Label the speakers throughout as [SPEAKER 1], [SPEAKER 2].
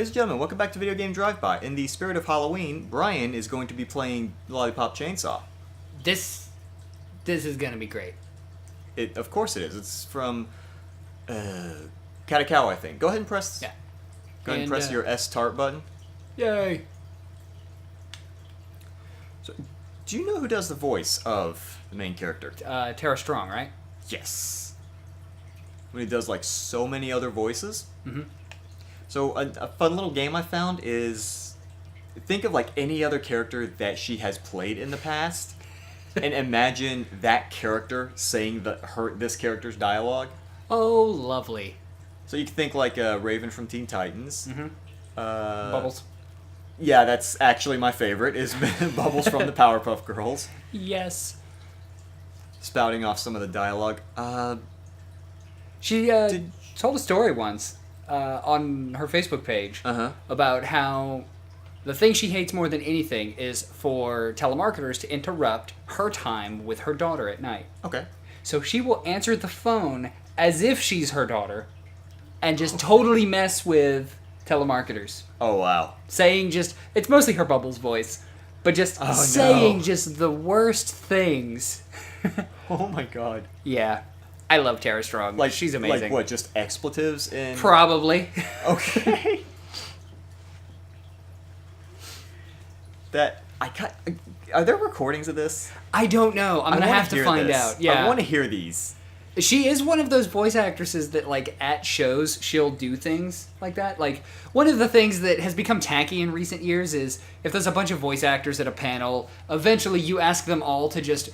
[SPEAKER 1] Ladies and gentlemen, welcome back to Video Game Drive-By. In the spirit of Halloween, Brian is going to be playing Lollipop Chainsaw.
[SPEAKER 2] This is gonna be great.
[SPEAKER 1] Of course it is. It's from Katakao, I think. Go ahead and press.
[SPEAKER 2] Yeah.
[SPEAKER 1] Go ahead and press your S-Tart button.
[SPEAKER 2] Yay!
[SPEAKER 1] So, do you know who does the voice of the main character?
[SPEAKER 2] Tara Strong, right?
[SPEAKER 1] Yes. When he does like so many other voices.
[SPEAKER 2] Mm-hmm.
[SPEAKER 1] So a fun little game I found is think of like any other character that she has played in the past, and imagine that character saying this character's dialogue.
[SPEAKER 2] Oh, lovely.
[SPEAKER 1] So you can think like Raven from Teen Titans.
[SPEAKER 2] Mm-hmm. Bubbles.
[SPEAKER 1] Yeah, that's actually my favorite, is Bubbles from the Powerpuff Girls.
[SPEAKER 2] Yes.
[SPEAKER 1] Spouting off some of the dialogue.
[SPEAKER 2] She told a story once on her Facebook page about how the thing she hates more than anything is for telemarketers to interrupt her time with her daughter at night.
[SPEAKER 1] Okay.
[SPEAKER 2] So she will answer the phone as if she's her daughter and just totally mess with telemarketers.
[SPEAKER 1] Oh, wow.
[SPEAKER 2] Saying it's mostly her Bubbles voice, but just saying just the worst things.
[SPEAKER 1] Oh my god.
[SPEAKER 2] Yeah. I love Tara Strong.
[SPEAKER 1] Like,
[SPEAKER 2] she's amazing.
[SPEAKER 1] Like what, just expletives in...
[SPEAKER 2] Probably.
[SPEAKER 1] Okay. Are there recordings of this?
[SPEAKER 2] I don't know. I'm going to have to find out. Yeah.
[SPEAKER 1] I want to hear these.
[SPEAKER 2] She is one of those voice actresses that, like, at shows, she'll do things like that. Like, one of the things that has become tacky in recent years is if there's a bunch of voice actors at a panel, eventually you ask them all to just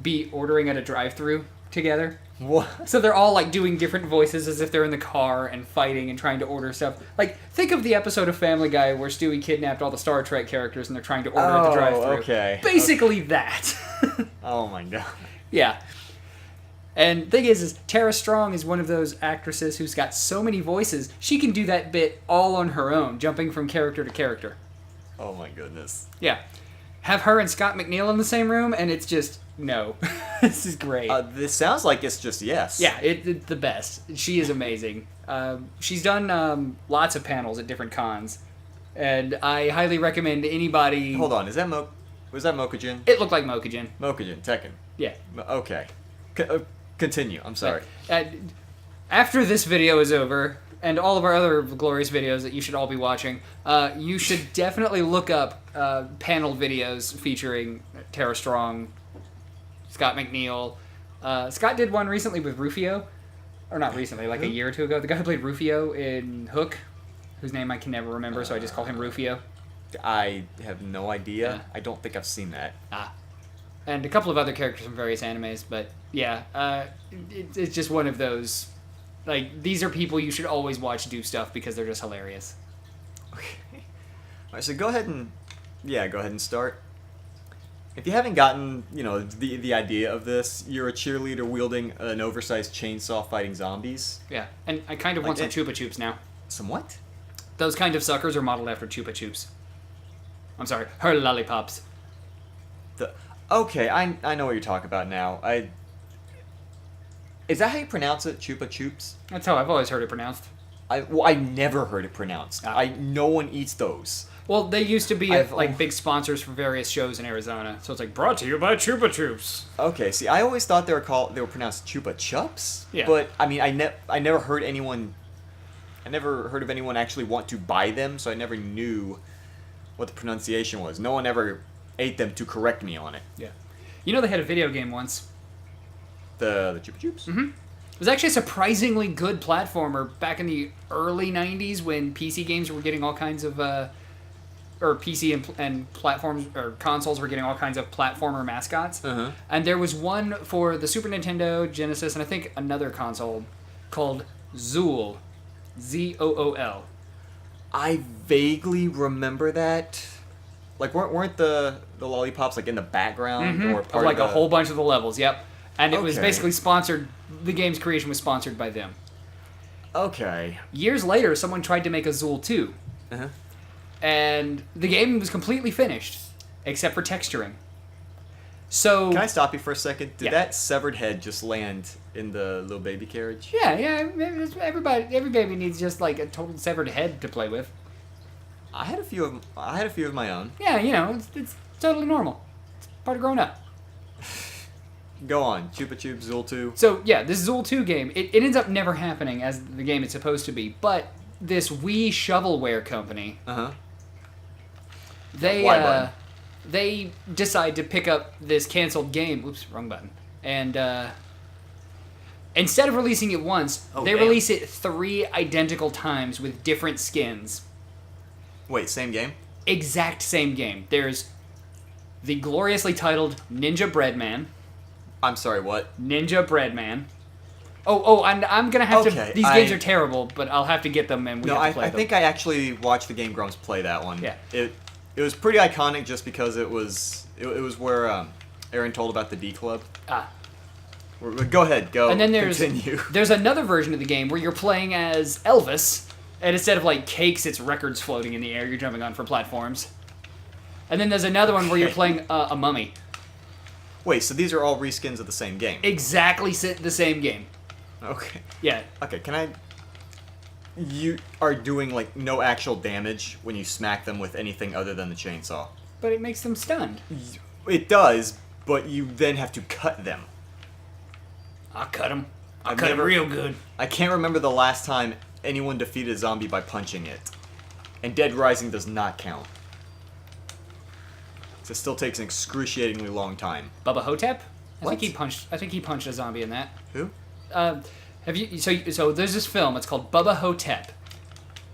[SPEAKER 2] be ordering at a drive-thru together.
[SPEAKER 1] What?
[SPEAKER 2] So they're all, like, doing different voices as if they're in the car and fighting and trying to order stuff. Like, think of the episode of Family Guy where Stewie kidnapped all the Star Trek characters and they're trying to order at the drive-thru.
[SPEAKER 1] Okay.
[SPEAKER 2] Basically that.
[SPEAKER 1] Oh my god.
[SPEAKER 2] Yeah. And the thing is Tara Strong is one of those actresses who's got so many voices, she can do that bit all on her own, jumping from character to character.
[SPEAKER 1] Oh my goodness.
[SPEAKER 2] Yeah. Have her and Scott McNeil in the same room, and it's just, no. This is great.
[SPEAKER 1] This sounds like it's just yes.
[SPEAKER 2] Yeah, it's the best. She is amazing. She's done lots of panels at different cons, and I highly recommend anybody...
[SPEAKER 1] Hold on, was that Mokujin?
[SPEAKER 2] It looked like Mokujin.
[SPEAKER 1] Mokujin, Tekken.
[SPEAKER 2] Yeah.
[SPEAKER 1] Okay. Continue, I'm sorry.
[SPEAKER 2] After this video is over, and all of our other glorious videos that you should all be watching, you should definitely look up panel videos featuring Tara Strong, Scott McNeil. Scott did one recently with Rufio. Or not recently, like a year or two ago. The guy who played Rufio in Hook, whose name I can never remember, so I just call him Rufio.
[SPEAKER 1] I have no idea. I don't think I've seen that.
[SPEAKER 2] And a couple of other characters from various animes, but yeah, it's just one of those, like, these are people you should always watch do stuff because they're just hilarious.
[SPEAKER 1] Okay. Alright, so go ahead and start. If you haven't gotten, the idea of this, you're a cheerleader wielding an oversized chainsaw fighting zombies.
[SPEAKER 2] Yeah, and I kind of want some Chupa Chups now.
[SPEAKER 1] Some what?
[SPEAKER 2] Those kind of suckers are modeled after Chupa Chups. I'm sorry, her lollipops.
[SPEAKER 1] Okay, I know what you're talking about now. Is that how you pronounce it? Chupa Chups?
[SPEAKER 2] That's how I've always heard it pronounced.
[SPEAKER 1] I never heard it pronounced. No one eats those.
[SPEAKER 2] Well, they used to be big sponsors for various shows in Arizona. So it's like, brought to you by Chupa Chups.
[SPEAKER 1] Okay, see, I always thought they were pronounced Chupa Chups.
[SPEAKER 2] Yeah.
[SPEAKER 1] But I mean, I never heard of anyone actually want to buy them, so I never knew what the pronunciation was. No one ever ate them to correct me on it.
[SPEAKER 2] Yeah. You know they had a video game once.
[SPEAKER 1] The Chupa Chups?
[SPEAKER 2] Mm-hmm. It was actually a surprisingly good platformer back in the early 90s when PC games were getting all kinds of, or PC and platforms, or consoles were getting all kinds of platformer mascots.
[SPEAKER 1] Uh-huh.
[SPEAKER 2] And there was one for the Super Nintendo, Genesis, and I think another console called Zool. Z-O-O-L.
[SPEAKER 1] I vaguely remember that. Like, weren't the lollipops like in the background or part
[SPEAKER 2] of like a whole bunch of the levels? Yep, and it was basically sponsored. The game's creation was sponsored by them.
[SPEAKER 1] Okay.
[SPEAKER 2] Years later, someone tried to make a Zool 2, and the game was completely finished, except for texturing. So
[SPEAKER 1] can I stop you for a second? Did that severed head just land in the little baby carriage?
[SPEAKER 2] Yeah. Every baby needs just like a total severed head to play with.
[SPEAKER 1] I had a few of my own.
[SPEAKER 2] Yeah, it's totally normal. It's part of growing up.
[SPEAKER 1] Go on, Chupa Chups, Zool 2.
[SPEAKER 2] So, yeah, this Zool 2 game, it ends up never happening as the game it's supposed to be, but this Wii shovelware company, they decide to pick up this canceled game. Oops, wrong button. And instead of releasing it once, release it 3 identical times with different skins.
[SPEAKER 1] Wait, same game?
[SPEAKER 2] Exact same game. There's the gloriously titled Ninja Breadman.
[SPEAKER 1] I'm sorry, what?
[SPEAKER 2] Ninja Breadman. I'm gonna have to. These games are terrible, but I'll have to get them and we have to play them.
[SPEAKER 1] I think I actually watched the Game Grumps play that one.
[SPEAKER 2] Yeah.
[SPEAKER 1] It was pretty iconic just because it was where Aaron told about the D Club. Go ahead, go.
[SPEAKER 2] And then
[SPEAKER 1] continue.
[SPEAKER 2] There's another version of the game where you're playing as Elvis, and instead of like cakes, it's records floating in the air you're jumping on for platforms. And then there's another one where you're playing a mummy.
[SPEAKER 1] Wait, so these are all reskins of the same game?
[SPEAKER 2] Exactly the same game.
[SPEAKER 1] Okay.
[SPEAKER 2] Yeah.
[SPEAKER 1] Okay, you are doing, like, no actual damage when you smack them with anything other than the chainsaw.
[SPEAKER 2] But it makes them stunned.
[SPEAKER 1] It does, but you then have to cut them.
[SPEAKER 2] I'll cut them. I'll cut them real good.
[SPEAKER 1] I can't remember the last time anyone defeated a zombie by punching it. And Dead Rising does not count. It still takes an excruciatingly long time.
[SPEAKER 2] Bubba Hotep?
[SPEAKER 1] What?
[SPEAKER 2] I think he punched a zombie in that.
[SPEAKER 1] Who?
[SPEAKER 2] Have you? So there's this film. It's called Bubba Hotep,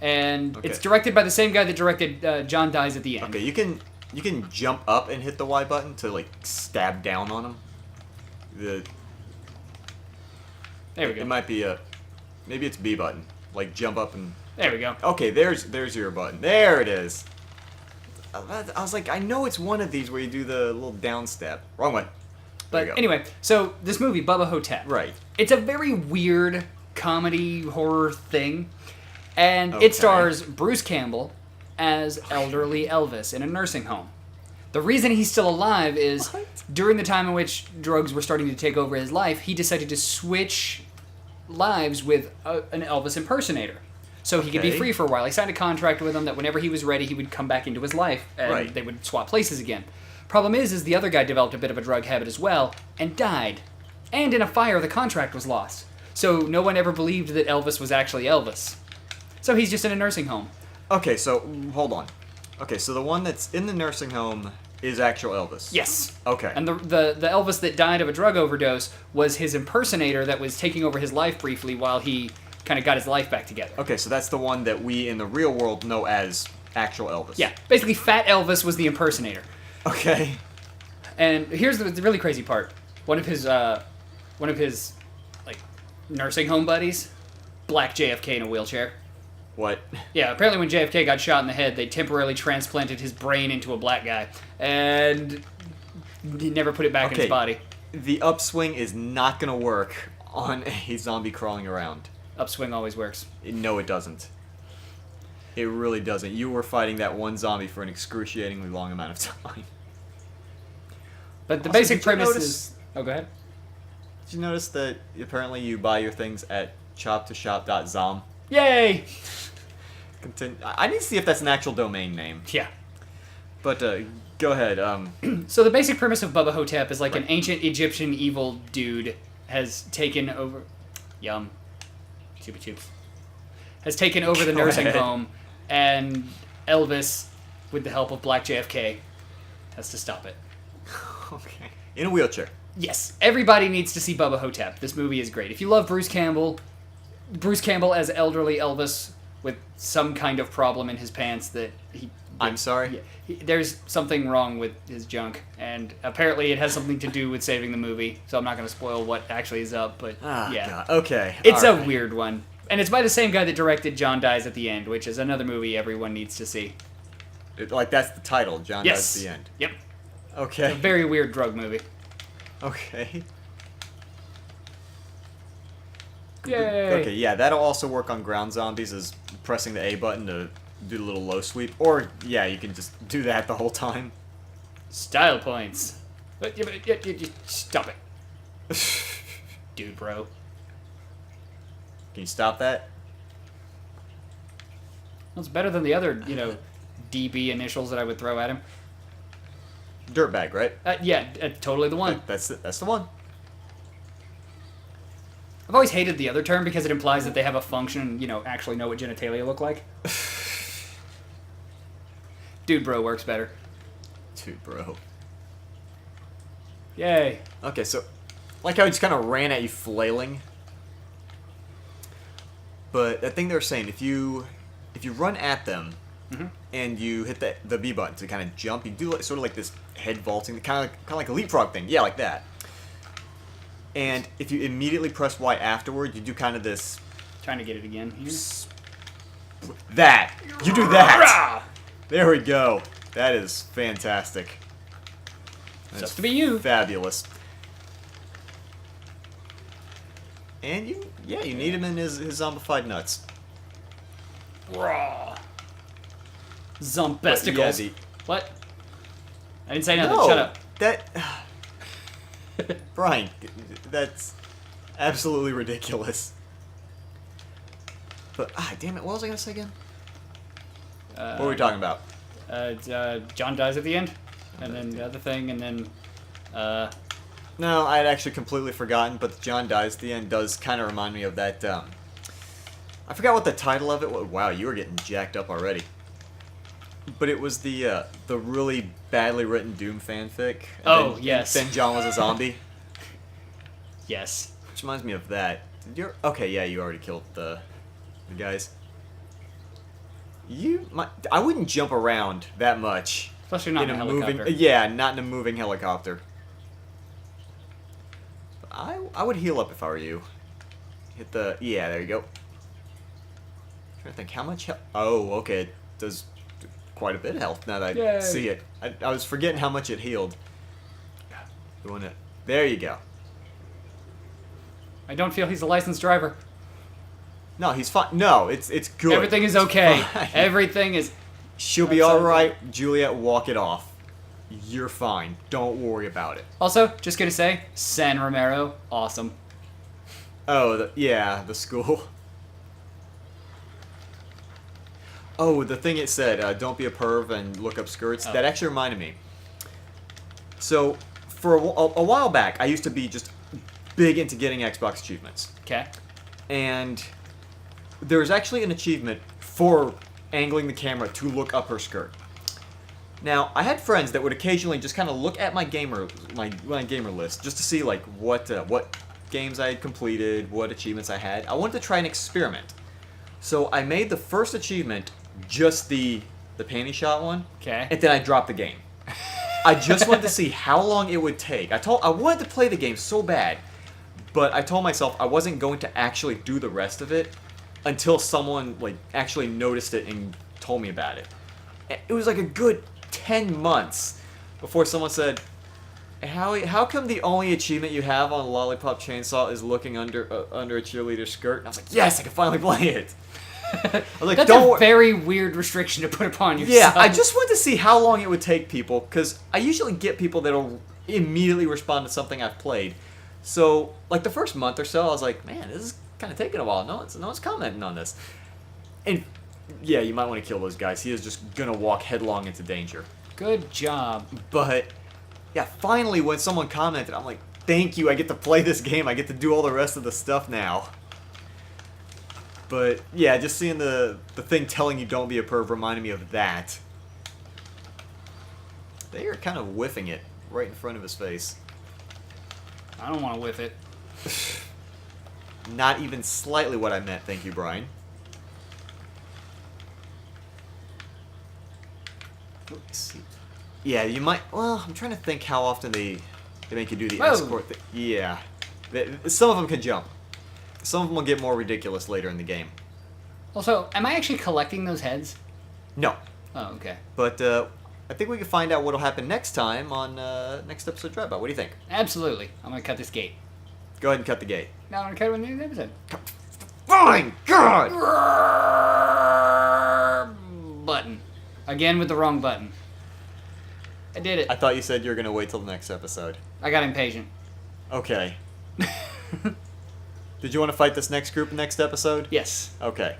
[SPEAKER 2] and it's directed by the same guy that directed John Dies at the End.
[SPEAKER 1] Okay, you can jump up and hit the Y button to like stab down on him. There we go. It might be maybe it's B button. Like jump up and.
[SPEAKER 2] There we go.
[SPEAKER 1] Okay, there's your button. There it is. I was like, I know it's one of these where you do the little down step. Wrong one.
[SPEAKER 2] But anyway, so this movie, Bubba Hotep.
[SPEAKER 1] Right.
[SPEAKER 2] It's a very weird comedy horror thing. And it stars Bruce Campbell as elderly Elvis in a nursing home. The reason he's still alive is during the time in which drugs were starting to take over his life, he decided to switch lives with an Elvis impersonator. So he could be free for a while. He signed a contract with him that whenever he was ready, he would come back into his life and they would swap places again. Problem is the other guy developed a bit of a drug habit as well and died. And in a fire, the contract was lost. So no one ever believed that Elvis was actually Elvis. So he's just in a nursing home.
[SPEAKER 1] Okay, so hold on. Okay, so the one that's in the nursing home is actual Elvis.
[SPEAKER 2] Yes.
[SPEAKER 1] Okay.
[SPEAKER 2] And the Elvis that died of a drug overdose was his impersonator that was taking over his life briefly while he kind of got his life back together.
[SPEAKER 1] Okay, so that's the one that we in the real world know as actual Elvis.
[SPEAKER 2] Yeah, basically Fat Elvis was the impersonator.
[SPEAKER 1] Okay.
[SPEAKER 2] And here's the really crazy part. One of his like nursing home buddies, black JFK in a wheelchair.
[SPEAKER 1] What?
[SPEAKER 2] Yeah, apparently when JFK got shot in the head, they temporarily transplanted his brain into a black guy and he never put it back in his body.
[SPEAKER 1] The upswing is not going to work on a zombie crawling around.
[SPEAKER 2] Upswing always works.
[SPEAKER 1] No, it doesn't. It really doesn't. You were fighting that one zombie for an excruciatingly long amount of time.
[SPEAKER 2] But the basic premise is... Oh, go ahead.
[SPEAKER 1] Did you notice that apparently you buy your things at shop2shop.zom?
[SPEAKER 2] Yay!
[SPEAKER 1] I need to see if that's an actual domain name.
[SPEAKER 2] Yeah.
[SPEAKER 1] But go ahead.
[SPEAKER 2] So the basic premise of Bubba Hotep is like an ancient Egyptian evil dude has taken over... Yum. Chupa Chups. Has taken over the nursing home, and Elvis, with the help of Black JFK, has to stop it.
[SPEAKER 1] Okay. In a wheelchair.
[SPEAKER 2] Yes. Everybody needs to see Bubba Hotep. This movie is great. If you love Bruce Campbell as elderly Elvis with some kind of problem in his pants that he...
[SPEAKER 1] I'm sorry?
[SPEAKER 2] There's something wrong with his junk, and apparently it has something to do with saving the movie, so I'm not going to spoil what actually is up, but yeah.
[SPEAKER 1] God. Okay.
[SPEAKER 2] It's a weird one. And it's by the same guy that directed John Dies at the End, which is another movie everyone needs to see.
[SPEAKER 1] Like, that's the title, John Dies at the End.
[SPEAKER 2] Yep.
[SPEAKER 1] Okay.
[SPEAKER 2] It's a very weird drug movie.
[SPEAKER 1] Okay.
[SPEAKER 2] Yay!
[SPEAKER 1] Okay, yeah, that'll also work on ground zombies, is pressing the A button to do the little low sweep. Or, yeah, you can just do that the whole time.
[SPEAKER 2] Style points. Stop it. Dude, bro.
[SPEAKER 1] Can you stop that?
[SPEAKER 2] Well, it's better than the other, DB initials that I would throw at him.
[SPEAKER 1] Dirtbag, right?
[SPEAKER 2] Yeah, totally the one.
[SPEAKER 1] That's the one.
[SPEAKER 2] I've always hated the other term because it implies that they have a function and, actually know what genitalia look like. Dude bro works better.
[SPEAKER 1] Dude bro.
[SPEAKER 2] Yay.
[SPEAKER 1] Okay, so like how he just kind of ran at you flailing. But that thing they were saying, if you run at them and you hit the B button to kind of jump, you do sort of like this head vaulting, kind of like a leapfrog thing. Yeah, like that. And if you immediately press Y afterward, you do kind of this...
[SPEAKER 2] Trying to get it again here.
[SPEAKER 1] That! You do that! There we go. That is fantastic. That's
[SPEAKER 2] Just to be you.
[SPEAKER 1] Fabulous. And you need him in his zombified nuts.
[SPEAKER 2] Raw. Zombesticles.
[SPEAKER 1] But yeah,
[SPEAKER 2] What? I didn't say nothing.
[SPEAKER 1] No,
[SPEAKER 2] Shut up.
[SPEAKER 1] Brian, that's absolutely ridiculous. But, damn it, what was I going to say again? What were we talking about?
[SPEAKER 2] John dies at the end, and then the other thing, and then,
[SPEAKER 1] No, I had actually completely forgotten, but the John dies at the end does kind of remind me of that, I forgot what the title of it was. Wow, you were getting jacked up already. But it was the really badly written Doom fanfic.
[SPEAKER 2] Yes.
[SPEAKER 1] Then John was a zombie.
[SPEAKER 2] Yes.
[SPEAKER 1] Which reminds me of that. Okay, yeah, you already killed the guys. I wouldn't jump around that much.
[SPEAKER 2] Especially not in a helicopter.
[SPEAKER 1] Yeah, not in a moving helicopter. I would heal up if I were you. Hit the... Yeah, there you go. I'm trying to think, how much health... Oh, okay, it does quite a bit of health now that I see it. I was forgetting how much it healed. Doing it. There you go.
[SPEAKER 2] I don't feel he's a licensed driver.
[SPEAKER 1] No, he's fine. No, it's good.
[SPEAKER 2] Everything is okay.
[SPEAKER 1] Fine.
[SPEAKER 2] Everything is...
[SPEAKER 1] She'll be alright. Juliet, walk it off. You're fine. Don't worry about it.
[SPEAKER 2] Also, just gonna say, San Romero, awesome.
[SPEAKER 1] Oh, the school. Oh, the thing it said, don't be a perv and look up skirts.
[SPEAKER 2] Oh.
[SPEAKER 1] That actually reminded me. So, for a while back, I used to be just big into getting Xbox achievements.
[SPEAKER 2] Okay.
[SPEAKER 1] And there's actually an achievement for angling the camera to look up her skirt. Now, I had friends that would occasionally just kind of look at my gamer list just to see like what games I had completed, what achievements I had. I wanted to try an experiment. So I made the first achievement just the panty shot one.
[SPEAKER 2] Okay.
[SPEAKER 1] And then I dropped the game. I just wanted to see how long it would take. I wanted to play the game so bad, but I told myself I wasn't going to actually do the rest of it until someone like actually noticed it and told me about it. It was like a good 10 months before someone said, "Howie, how come the only achievement you have on Lollipop Chainsaw is looking under a cheerleader's skirt?" And I was like, "Yes, I can finally play it." I was like,
[SPEAKER 2] That's a very weird restriction to put upon yourself.
[SPEAKER 1] Yeah, I just wanted to see how long it would take people, because I usually get people that'll immediately respond to something I've played. So, like the first month or so, I was like, man, this is kind of taking a while. No one's commenting on this. And yeah, you might want to kill those guys. He is just gonna walk headlong into danger.
[SPEAKER 2] Good job.
[SPEAKER 1] But yeah, finally, when someone commented, I'm like, thank you. I get to play this game. I get to do all the rest of the stuff now. But yeah, just seeing the thing telling you don't be a perv reminded me of that. They are kind of whiffing it right in front of his face.
[SPEAKER 2] I don't want to whiff it.
[SPEAKER 1] Not even slightly what I meant, thank you, Brian. Let's see. Yeah, you might... Well, I'm trying to think how often they make you do the escort thing. Yeah. Some of them can jump. Some of them will get more ridiculous later in the game.
[SPEAKER 2] Also, am I actually collecting those heads?
[SPEAKER 1] No.
[SPEAKER 2] Oh, okay.
[SPEAKER 1] But I think we can find out what'll happen next time on next episode of Dreadbot. What do you think?
[SPEAKER 2] Absolutely. I'm going to cut this gate.
[SPEAKER 1] Go ahead and cut the gate.
[SPEAKER 2] Now I'm going to cut it in the next episode.
[SPEAKER 1] Fine! God!
[SPEAKER 2] Button. Again with the wrong button. I did it.
[SPEAKER 1] I thought you said you were going to wait till the next episode.
[SPEAKER 2] I got impatient.
[SPEAKER 1] Okay. Did you want to fight this next group next episode?
[SPEAKER 2] Yes.
[SPEAKER 1] Okay.